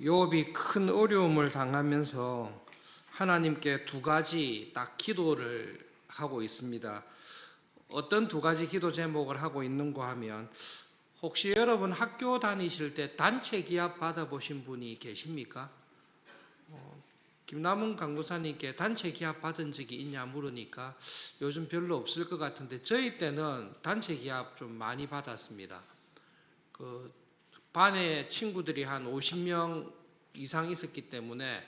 욥이 큰 어려움을 당하면서 하나님께 두 가지 딱 기도를 하고 있습니다. 어떤 두 가지 기도 제목을 하고 있는가 하면, 혹시 여러분 학교 다니실 때 단체 기합 받아보신 분이 계십니까? 김남은 강도사님께 단체 기합 받은 적이 있냐 물으니까 요즘 별로 없을 것 같은데, 저희 때는 단체 기합 좀 많이 받았습니다. 그 반에 친구들이 한 50명 이상 있었기 때문에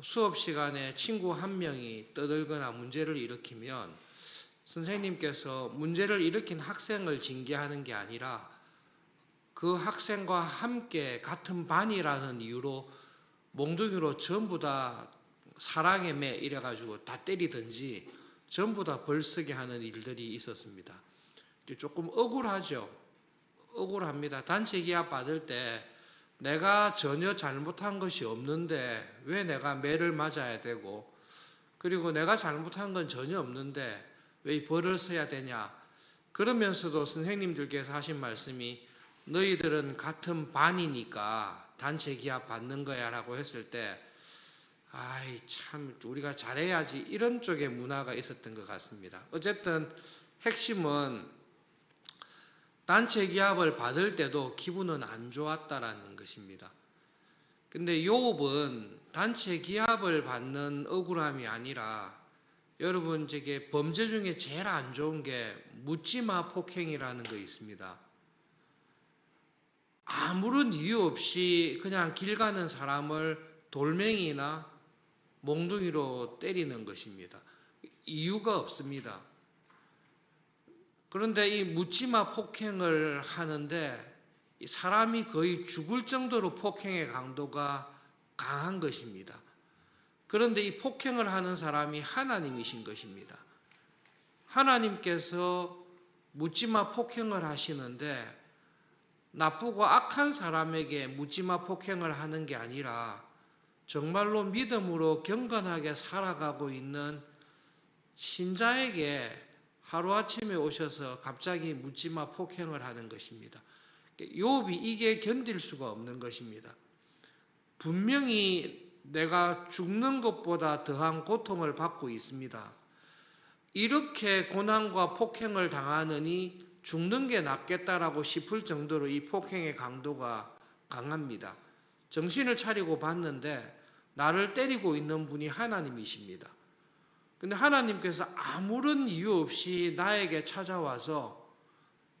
수업 시간에 친구 한 명이 떠들거나 문제를 일으키면 선생님께서 문제를 일으킨 학생을 징계하는 게 아니라 그 학생과 함께 같은 반이라는 이유로 몽둥이로 전부 다 사랑에 매 이래가지고 다 때리든지 전부 다 벌쓰게 하는 일들이 있었습니다. 조금 억울하죠. 억울합니다. 단체 기합 받을 때 내가 전혀 잘못한 것이 없는데 왜 내가 매를 맞아야 되고, 그리고 내가 잘못한 건 전혀 없는데 왜 이 벌을 써야 되냐. 그러면서도 선생님들께서 하신 말씀이 너희들은 같은 반이니까 단체 기합 받는 거야 라고 했을 때, 아이 참 우리가 잘해야지, 이런 쪽의 문화가 있었던 것 같습니다. 어쨌든 핵심은 단체 기합을 받을 때도 기분은 안 좋았다라는 것입니다. 근데 욥은 단체 기합을 받는 억울함이 아니라, 여러분 저게 범죄 중에 제일 안 좋은 게 묻지마 폭행이라는 거 있습니다. 아무런 이유 없이 그냥 길 가는 사람을 돌멩이나 몽둥이로 때리는 것입니다. 이유가 없습니다. 그런데 이 묻지마 폭행을 하는데 사람이 거의 죽을 정도로 폭행의 강도가 강한 것입니다. 그런데 이 폭행을 하는 사람이 하나님이신 것입니다. 하나님께서 묻지마 폭행을 하시는데 나쁘고 악한 사람에게 묻지마 폭행을 하는 게 아니라 정말로 믿음으로 경건하게 살아가고 있는 신자에게 하루아침에 오셔서 갑자기 묻지마 폭행을 하는 것입니다. 욥이 이게 견딜 수가 없는 것입니다. 분명히 내가 죽는 것보다 더한 고통을 받고 있습니다. 이렇게 고난과 폭행을 당하느니 죽는 게 낫겠다라고 싶을 정도로 이 폭행의 강도가 강합니다. 정신을 차리고 봤는데 나를 때리고 있는 분이 하나님이십니다. 근데 하나님께서 아무런 이유 없이 나에게 찾아와서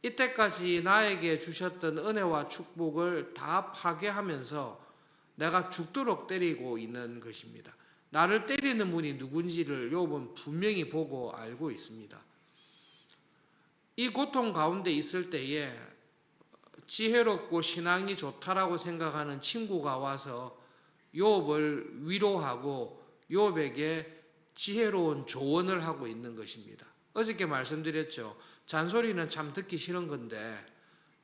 이때까지 나에게 주셨던 은혜와 축복을 다 파괴하면서 내가 죽도록 때리고 있는 것입니다. 나를 때리는 분이 누군지를 욥은 분명히 보고 알고 있습니다. 이 고통 가운데 있을 때에 지혜롭고 신앙이 좋다라고 생각하는 친구가 와서 욥을 위로하고 욥에게 지혜로운 조언을 하고 있는 것입니다. 어저께 말씀드렸죠. 잔소리는 참 듣기 싫은 건데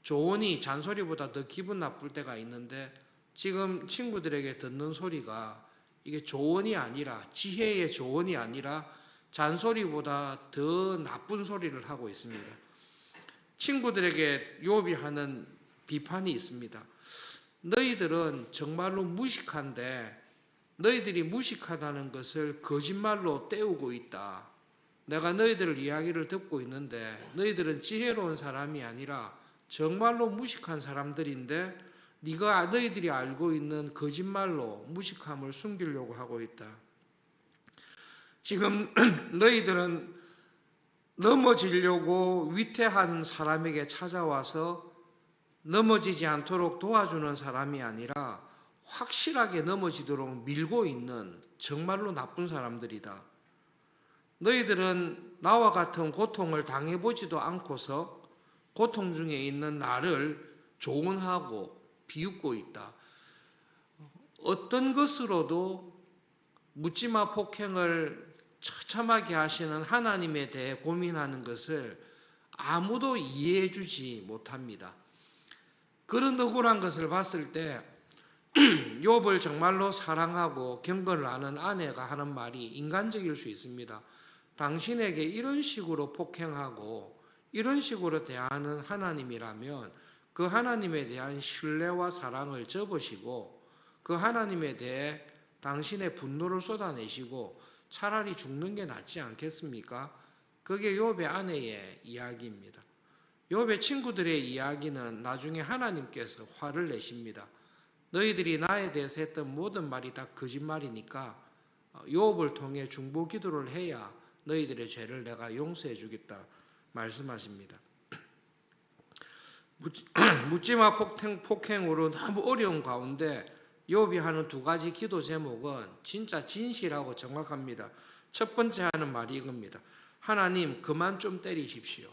조언이 잔소리보다 더 기분 나쁠 때가 있는데, 지금 친구들에게 듣는 소리가 이게 조언이 아니라, 지혜의 조언이 아니라 잔소리보다 더 나쁜 소리를 하고 있습니다. 친구들에게 욥이 하는 비판이 있습니다. 너희들은 정말로 무식한데 너희들이 무식하다는 것을 거짓말로 때우고 있다. 내가 너희들 이야기를 듣고 있는데 너희들은 지혜로운 사람이 아니라 정말로 무식한 사람들인데 너희들이 알고 있는 거짓말로 무식함을 숨기려고 하고 있다. 지금 너희들은 넘어지려고 위태한 사람에게 찾아와서 넘어지지 않도록 도와주는 사람이 아니라 확실하게 넘어지도록 밀고 있는 정말로 나쁜 사람들이다. 너희들은 나와 같은 고통을 당해보지도 않고서 고통 중에 있는 나를 조언하고 비웃고 있다. 어떤 것으로도 묻지마 폭행을 처참하게 하시는 하나님에 대해 고민하는 것을 아무도 이해해 주지 못합니다. 그런 억울한 것을 봤을 때 욥을 정말로 사랑하고 경건을 아는 아내가 하는 말이 인간적일 수 있습니다. 당신에게 이런 식으로 폭행하고 이런 식으로 대하는 하나님이라면 그 하나님에 대한 신뢰와 사랑을 접으시고 그 하나님에 대해 당신의 분노를 쏟아내시고 차라리 죽는 게 낫지 않겠습니까? 그게 욥의 아내의 이야기입니다. 욥의 친구들의 이야기는 나중에 하나님께서 화를 내십니다. 너희들이 나에 대해서 했던 모든 말이 다 거짓말이니까 욥을 통해 중보 기도를 해야 너희들의 죄를 내가 용서해 주겠다 말씀하십니다. 묻지마 폭행으로 너무 어려운 가운데 욥이 하는 두 가지 기도 제목은 진짜 진실하고 정확합니다. 첫 번째 하는 말이 이겁니다. 하나님 그만 좀 때리십시오.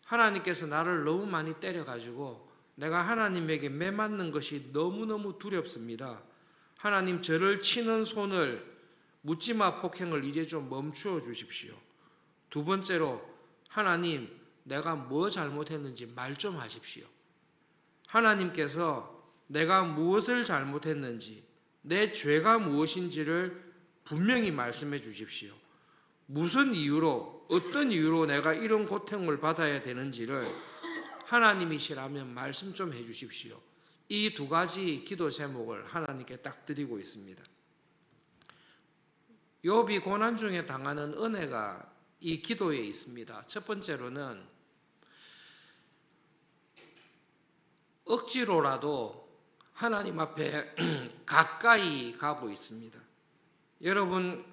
하나님께서 나를 너무 많이 때려가지고 내가 하나님에게 매맞는 것이 너무너무 두렵습니다. 하나님 저를 치는 손을 묻지마 폭행을 이제 좀 멈추어 주십시오. 두 번째로 하나님 내가 뭐 잘못했는지 말 좀 하십시오. 하나님께서 내가 무엇을 잘못했는지 내 죄가 무엇인지를 분명히 말씀해 주십시오. 무슨 이유로 어떤 이유로 내가 이런 고통을 받아야 되는지를 하나님이시라면 말씀 좀 해 주십시오. 이 두 가지 기도 제목을 하나님께 딱 드리고 있습니다. 욥이 고난 중에 당하는 은혜가 이 기도에 있습니다. 첫 번째로는 억지로라도 하나님 앞에 가까이 가고 있습니다. 여러분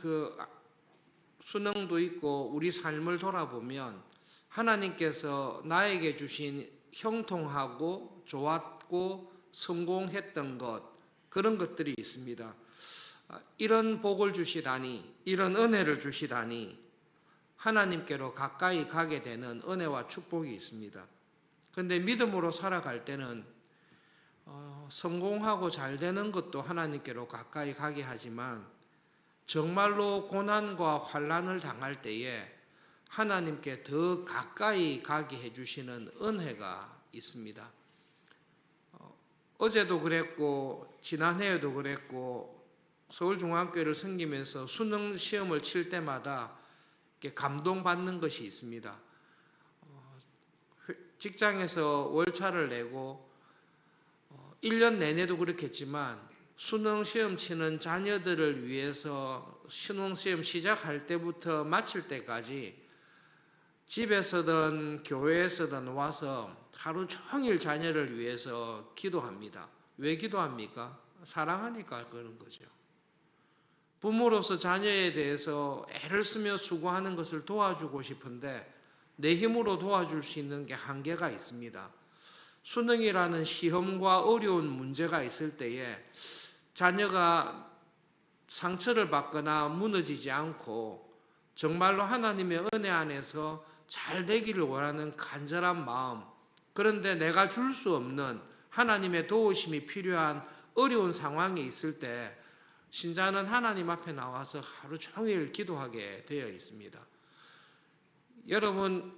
수능도 있고 우리 삶을 돌아보면 하나님께서 나에게 주신 형통하고 좋았고 성공했던 것 그런 것들이 있습니다. 이런 복을 주시다니 이런 은혜를 주시다니 하나님께로 가까이 가게 되는 은혜와 축복이 있습니다. 그런데 믿음으로 살아갈 때는 성공하고 잘 되는 것도 하나님께로 가까이 가게 하지만 정말로 고난과 환난을 당할 때에 하나님께 더 가까이 가게 해주시는 은혜가 있습니다. 어제도 그랬고 지난해에도 그랬고 서울중앙교회를 섬기면서 수능 시험을 칠 때마다 감동받는 것이 있습니다. 직장에서 월차를 내고 1년 내내도 그렇겠지만 수능 시험 치는 자녀들을 위해서 수능 시험 시작할 때부터 마칠 때까지 집에서든 교회에서든 와서 하루 종일 자녀를 위해서 기도합니다. 왜 기도합니까? 사랑하니까 그런 거죠. 부모로서 자녀에 대해서 애를 쓰며 수고하는 것을 도와주고 싶은데 내 힘으로 도와줄 수 있는 게 한계가 있습니다. 수능이라는 시험과 어려운 문제가 있을 때에 자녀가 상처를 받거나 무너지지 않고 정말로 하나님의 은혜 안에서 잘 되기를 원하는 간절한 마음, 그런데 내가 줄 수 없는 하나님의 도우심이 필요한 어려운 상황에 있을 때 신자는 하나님 앞에 나와서 하루 종일 기도하게 되어 있습니다. 여러분,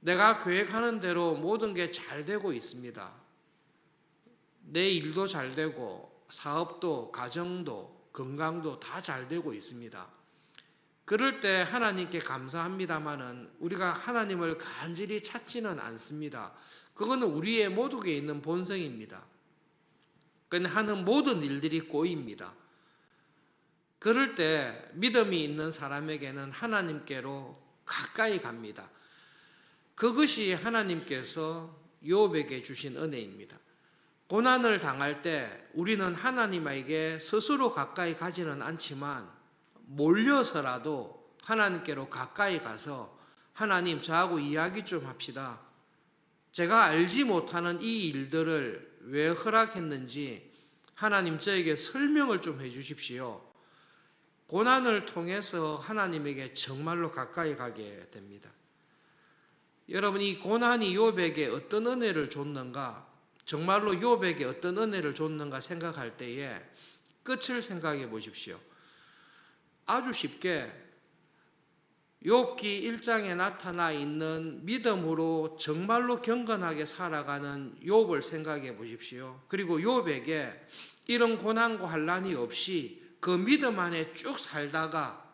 내가 계획하는 대로 모든 게 잘 되고 있습니다. 내 일도 잘 되고 사업도 가정도 건강도 다 잘 되고 있습니다. 그럴 때 하나님께 감사합니다마는 우리가 하나님을 간절히 찾지는 않습니다. 그거는 우리의 모두에 있는 본성입니다. 그건 하는 모든 일들이 꼬입니다. 그럴 때 믿음이 있는 사람에게는 하나님께로 가까이 갑니다. 그것이 하나님께서 욥에게 주신 은혜입니다. 고난을 당할 때 우리는 하나님에게 스스로 가까이 가지는 않지만 몰려서라도 하나님께로 가까이 가서 하나님 저하고 이야기 좀 합시다. 제가 알지 못하는 이 일들을 왜 허락했는지 하나님 저에게 설명을 좀 해주십시오. 고난을 통해서 하나님에게 정말로 가까이 가게 됩니다. 여러분, 이 고난이 욥에게 어떤 은혜를 줬는가, 정말로 욥에게 어떤 은혜를 줬는가 생각할 때에 끝을 생각해 보십시오. 아주 쉽게 욥기 1장에 나타나 있는 믿음으로 정말로 경건하게 살아가는 욥을 생각해 보십시오. 그리고 욥에게 이런 고난과 환난이 없이 그 믿음 안에 쭉 살다가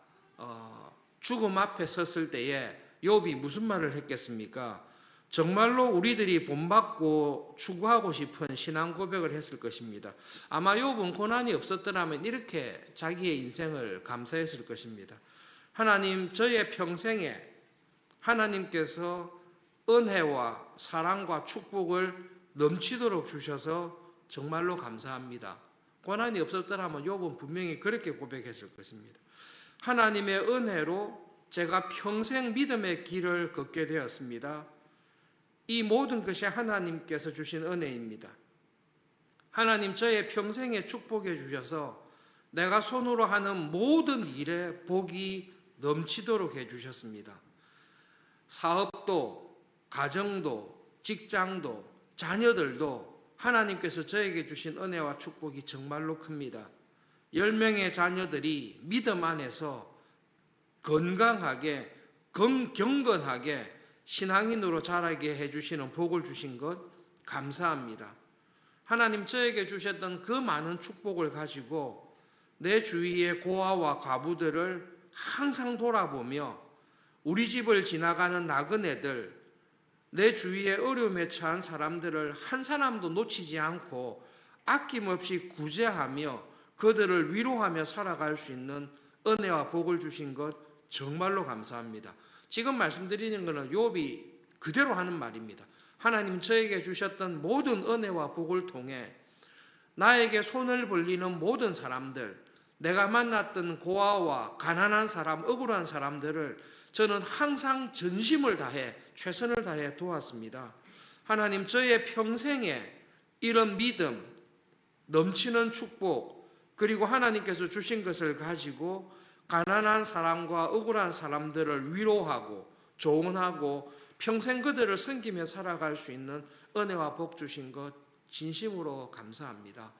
죽음 앞에 섰을 때에 욥이 무슨 말을 했겠습니까? 정말로 우리들이 본받고 추구하고 싶은 신앙 고백을 했을 것입니다. 아마 욥은 고난이 없었더라면 이렇게 자기의 인생을 감사했을 것입니다. 하나님, 저의 평생에 하나님께서 은혜와 사랑과 축복을 넘치도록 주셔서 정말로 감사합니다. 고난이 없었더라면 욥은 분명히 그렇게 고백했을 것입니다. 하나님의 은혜로 제가 평생 믿음의 길을 걷게 되었습니다. 이 모든 것이 하나님께서 주신 은혜입니다. 하나님, 저의 평생에 축복해 주셔서 내가 손으로 하는 모든 일에 복이 넘치도록 해 주셨습니다. 사업도, 가정도, 직장도, 자녀들도 하나님께서 저에게 주신 은혜와 축복이 정말로 큽니다. 10명의 자녀들이 믿음 안에서 건강하게, 경건하게 신앙인으로 자라게 해주시는 복을 주신 것 감사합니다. 하나님, 저에게 주셨던 그 많은 축복을 가지고 내 주위의 고아와 과부들을 항상 돌아보며 우리 집을 지나가는 나그네들, 내 주위에 어려움에 처한 사람들을 한 사람도 놓치지 않고 아낌없이 구제하며 그들을 위로하며 살아갈 수 있는 은혜와 복을 주신 것 정말로 감사합니다. 지금 말씀드리는 것은 욥이 그대로 하는 말입니다. 하나님, 저에게 주셨던 모든 은혜와 복을 통해 나에게 손을 벌리는 모든 사람들, 내가 만났던 고아와 가난한 사람, 억울한 사람들을 저는 항상 전심을 다해 최선을 다해 도왔습니다. 하나님, 저의 평생에 이런 믿음, 넘치는 축복, 그리고 하나님께서 주신 것을 가지고 가난한 사람과 억울한 사람들을 위로하고 조언하고 평생 그들을 섬기며 살아갈 수 있는 은혜와 복 주신 것 진심으로 감사합니다.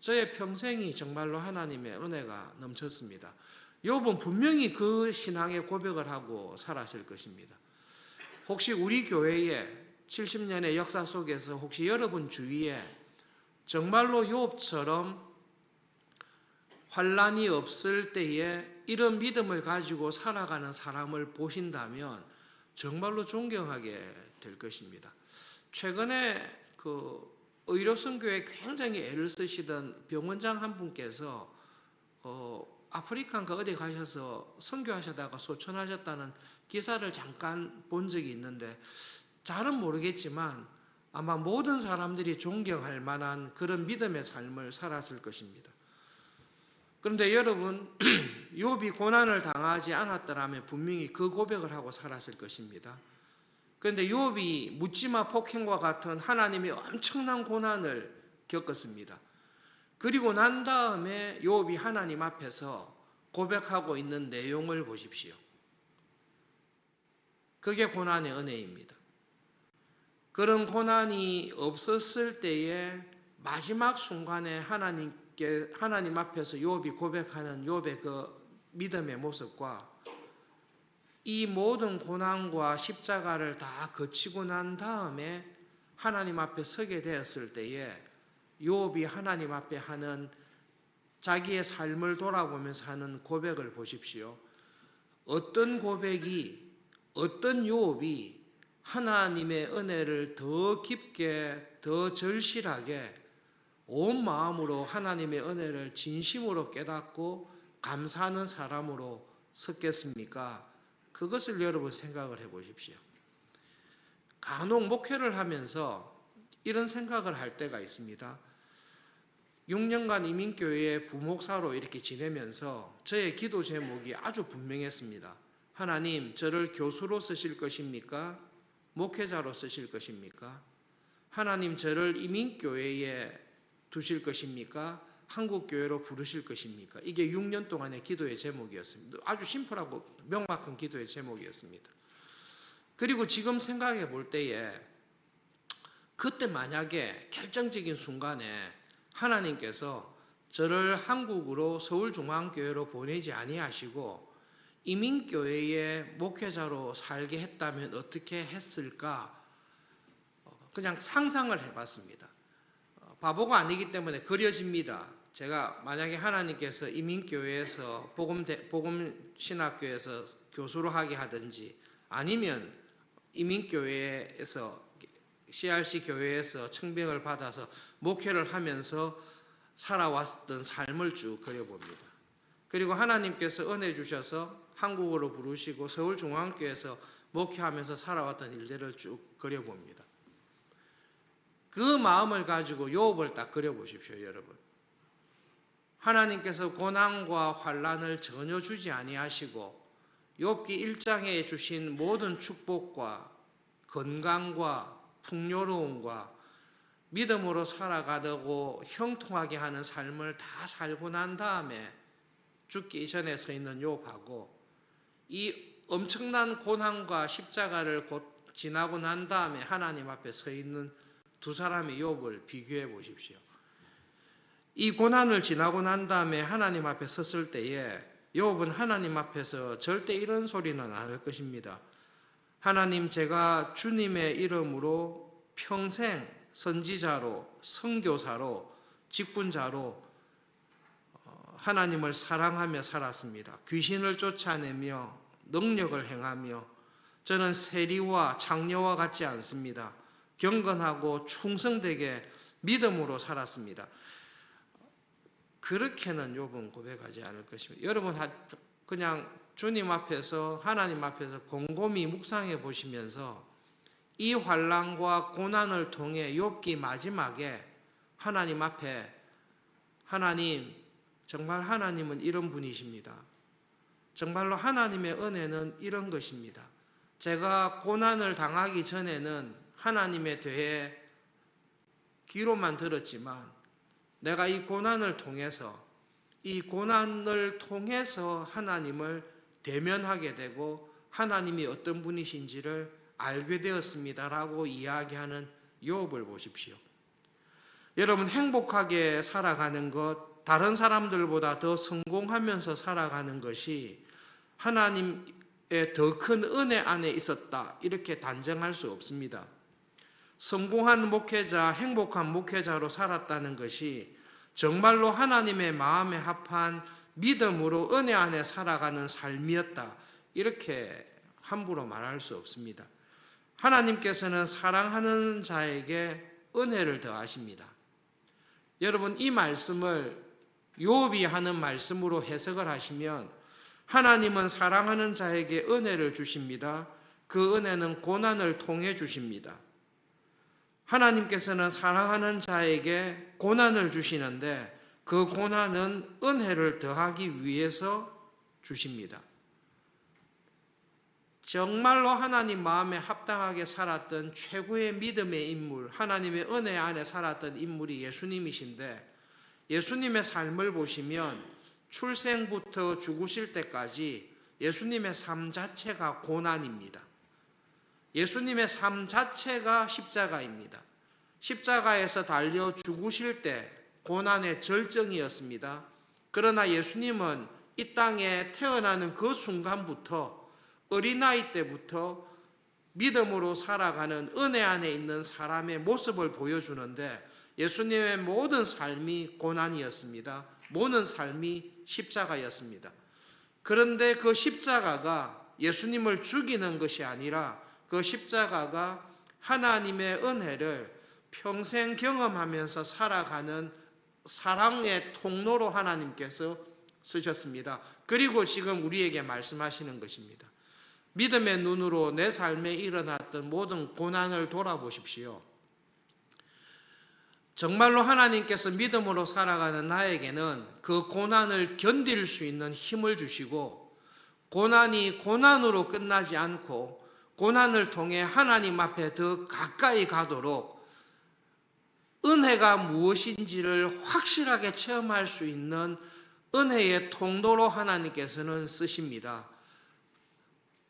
저의 평생이 정말로 하나님의 은혜가 넘쳤습니다. 욥은 분명히 그 신앙의 고백을 하고 살았을 것입니다. 혹시 우리 교회의 70년의 역사 속에서 혹시 여러분 주위에 정말로 욥처럼 환난이 없을 때에 이런 믿음을 가지고 살아가는 사람을 보신다면 정말로 존경하게 될 것입니다. 최근에 의료선교에 굉장히 애를 쓰시던 병원장 한 분께서 아프리카인가 어디 가셔서 선교하시다가 소천하셨다는 기사를 잠깐 본 적이 있는데 잘은 모르겠지만 아마 모든 사람들이 존경할 만한 그런 믿음의 삶을 살았을 것입니다. 그런데 여러분, 욥이 고난을 당하지 않았더라면 분명히 그 고백을 하고 살았을 것입니다. 그런데 욥이 묻지마 폭행과 같은 하나님의 엄청난 고난을 겪었습니다. 그리고 난 다음에 욥이 하나님 앞에서 고백하고 있는 내용을 보십시오. 그게 고난의 은혜입니다. 그런 고난이 없었을 때에 마지막 순간에 하나님 앞에서 욥이 고백하는 욥의 그 믿음의 모습과 이 모든 고난과 십자가를 다 거치고 난 다음에 하나님 앞에 서게 되었을 때에 욥이 하나님 앞에 하는 자기의 삶을 돌아보면서 하는 고백을 보십시오. 어떤 고백이, 어떤 욥이 하나님의 은혜를 더 깊게, 더 절실하게 온 마음으로 하나님의 은혜를 진심으로 깨닫고 감사하는 사람으로 섰겠습니까? 그것을 여러분 생각을 해 보십시오. 간혹 목회를 하면서 이런 생각을 할 때가 있습니다. 6년간 이민교회의 부목사로 이렇게 지내면서 저의 기도 제목이 아주 분명했습니다. 하나님, 저를 교수로 쓰실 것입니까? 목회자로 쓰실 것입니까? 하나님, 저를 이민교회에 두실 것입니까? 한국교회로 부르실 것입니까? 이게 6년 동안의 기도의 제목이었습니다. 아주 심플하고 명확한 기도의 제목이었습니다. 그리고 지금 생각해 볼 때에 그때 만약에 결정적인 순간에 하나님께서 저를 한국으로 서울중앙교회로 보내지 아니하시고 이민교회의 목회자로 살게 했다면 어떻게 했을까? 그냥 상상을 해봤습니다. 바보가 아니기 때문에 그려집니다. 제가 만약에 하나님께서 이민교회에서 복음신학교에서 교수로 하게 하든지 아니면 이민교회에서 CRC 교회에서 청빙을 받아서 목회를 하면서 살아왔던 삶을 쭉 그려봅니다. 그리고 하나님께서 은혜 주셔서 한국으로 부르시고 서울중앙교회에서 목회하면서 살아왔던 일들을 쭉 그려봅니다. 그 마음을 가지고 욥을 딱 그려보십시오, 여러분. 하나님께서 고난과 환난을 전혀 주지 아니하시고 욥기 1장에 주신 모든 축복과 건강과 풍요로움과 믿음으로 살아가고 형통하게 하는 삶을 다 살고 난 다음에 죽기 전에 서 있는 욥하고 이 엄청난 고난과 십자가를 곧 지나고 난 다음에 하나님 앞에 서 있는 두 사람의 욥을 비교해 보십시오. 이 고난을 지나고 난 다음에 하나님 앞에 섰을 때에 욥은 하나님 앞에서 절대 이런 소리는 안 할 것입니다. 하나님, 제가 주님의 이름으로 평생 선지자로, 선교사로, 직분자로 하나님을 사랑하며 살았습니다. 귀신을 쫓아내며 능력을 행하며 저는 세리와 장녀와 같지 않습니다. 경건하고 충성되게 믿음으로 살았습니다. 그렇게는 욥은 고백하지 않을 것입니다. 여러분 그냥 주님 앞에서 하나님 앞에서 곰곰이 묵상해 보시면서 이 환난과 고난을 통해 욥기 마지막에 하나님 앞에 하나님, 정말 하나님은 이런 분이십니다. 정말로 하나님의 은혜는 이런 것입니다. 제가 고난을 당하기 전에는 하나님에 대해 귀로만 들었지만 내가 이 고난을 통해서 하나님을 대면하게 되고 하나님이 어떤 분이신지를 알게 되었습니다라고 이야기하는 욥을 보십시오. 여러분, 행복하게 살아가는 것, 다른 사람들보다 더 성공하면서 살아가는 것이 하나님의 더 큰 은혜 안에 있었다, 이렇게 단정할 수 없습니다. 성공한 목회자, 행복한 목회자로 살았다는 것이 정말로 하나님의 마음에 합한 믿음으로 은혜 안에 살아가는 삶이었다, 이렇게 함부로 말할 수 없습니다. 하나님께서는 사랑하는 자에게 은혜를 더하십니다. 여러분, 이 말씀을 욥이 하는 말씀으로 해석을 하시면 하나님은 사랑하는 자에게 은혜를 주십니다. 그 은혜는 고난을 통해 주십니다. 하나님께서는 사랑하는 자에게 고난을 주시는데 그 고난은 은혜를 더하기 위해서 주십니다. 정말로 하나님 마음에 합당하게 살았던 최고의 믿음의 인물, 하나님의 은혜 안에 살았던 인물이 예수님이신데, 예수님의 삶을 보시면 출생부터 죽으실 때까지 예수님의 삶 자체가 고난입니다. 예수님의 삶 자체가 십자가입니다. 십자가에서 달려 죽으실 때 고난의 절정이었습니다. 그러나 예수님은 이 땅에 태어나는 그 순간부터, 어린아이 때부터 믿음으로 살아가는 은혜 안에 있는 사람의 모습을 보여주는데 예수님의 모든 삶이 고난이었습니다. 모든 삶이 십자가였습니다. 그런데 그 십자가가 예수님을 죽이는 것이 아니라 그 십자가가 하나님의 은혜를 평생 경험하면서 살아가는 사랑의 통로로 하나님께서 쓰셨습니다. 그리고 지금 우리에게 말씀하시는 것입니다. 믿음의 눈으로 내 삶에 일어났던 모든 고난을 돌아보십시오. 정말로 하나님께서 믿음으로 살아가는 나에게는 그 고난을 견딜 수 있는 힘을 주시고, 고난이 고난으로 끝나지 않고 고난을 통해 하나님 앞에 더 가까이 가도록 은혜가 무엇인지를 확실하게 체험할 수 있는 은혜의 통로로 하나님께서는 쓰십니다.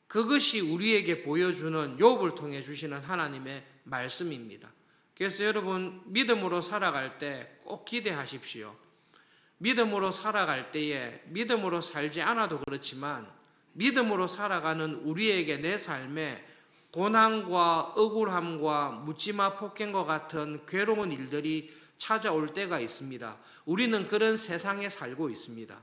그것이 우리에게 보여주는, 욥을 통해 주시는 하나님의 말씀입니다. 그래서 여러분, 믿음으로 살아갈 때 꼭 기대하십시오. 믿음으로 살아갈 때에 믿음으로 살지 않아도 그렇지만 믿음으로 살아가는 우리에게 내 삶에 고난과 억울함과 묻지마 폭행과 같은 괴로운 일들이 찾아올 때가 있습니다. 우리는 그런 세상에 살고 있습니다.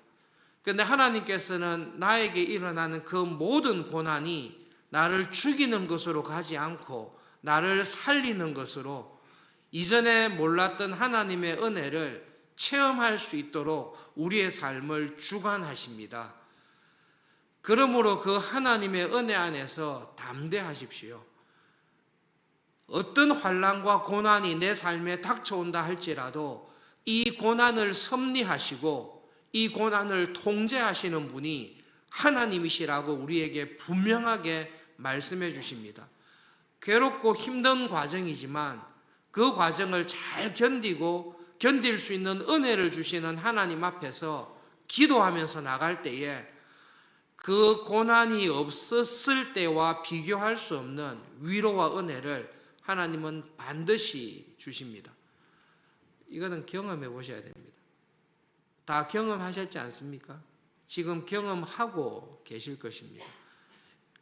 그런데 하나님께서는 나에게 일어나는 그 모든 고난이 나를 죽이는 것으로 가지 않고 나를 살리는 것으로 이전에 몰랐던 하나님의 은혜를 체험할 수 있도록 우리의 삶을 주관하십니다. 그러므로 그 하나님의 은혜 안에서 담대하십시오. 어떤 환난과 고난이 내 삶에 닥쳐온다 할지라도 이 고난을 섭리하시고 이 고난을 통제하시는 분이 하나님이시라고 우리에게 분명하게 말씀해 주십니다. 괴롭고 힘든 과정이지만 그 과정을 잘 견디고 견딜 수 있는 은혜를 주시는 하나님 앞에서 기도하면서 나갈 때에 그 고난이 없었을 때와 비교할 수 없는 위로와 은혜를 하나님은 반드시 주십니다. 이거는 경험해 보셔야 됩니다. 다 경험하셨지 않습니까? 지금 경험하고 계실 것입니다.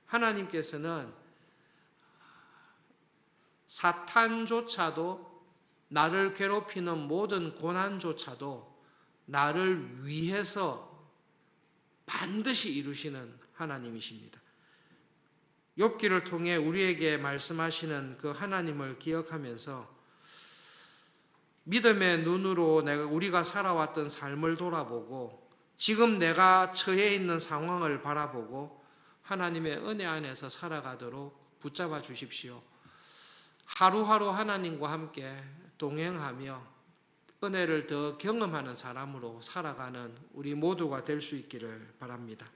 하나님께서는 사탄조차도 나를 괴롭히는 모든 고난조차도 나를 위해서 반드시 이루시는 하나님이십니다. 욥기를 통해 우리에게 말씀하시는 그 하나님을 기억하면서 믿음의 눈으로 우리가 살아왔던 삶을 돌아보고 지금 내가 처해 있는 상황을 바라보고 하나님의 은혜 안에서 살아가도록 붙잡아 주십시오. 하루하루 하나님과 함께 동행하며 은혜를 더 경험하는 사람으로 살아가는 우리 모두가 될 수 있기를 바랍니다.